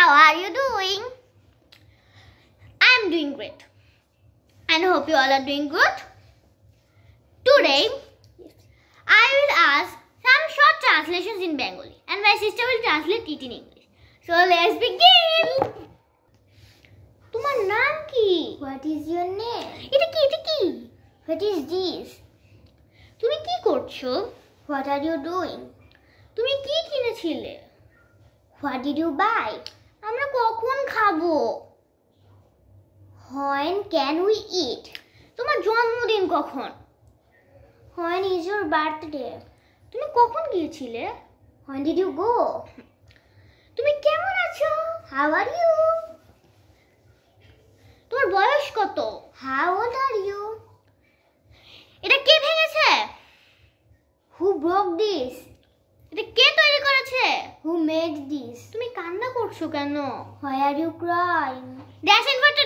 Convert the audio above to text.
How are you doing? I'm doing great. And hope you all are doing good. Today, I will ask some short translations in Bengali and my sister will translate it in English. So let's begin. তোমার নাম কি? What is your name? এটা কি? What is this? তুমি কি করছো? What are you doing? তুমি কি কিনেছিলে? What did you buy? আমরা কখন খাবো? When can we eat? তোমার জন্মদিন কখন? When is your birthday? তুমি কখন গিয়েছিলে? When did you go? তুমি কেমন আছো? How are you? তোমার বয়স কত? How old are you? এটা কে ভেঙেছে? Who broke this? এটা কে তৈরি করেছে? Who made this? তুমি কান্না করছো কেন? Why are you crying? Dash inverter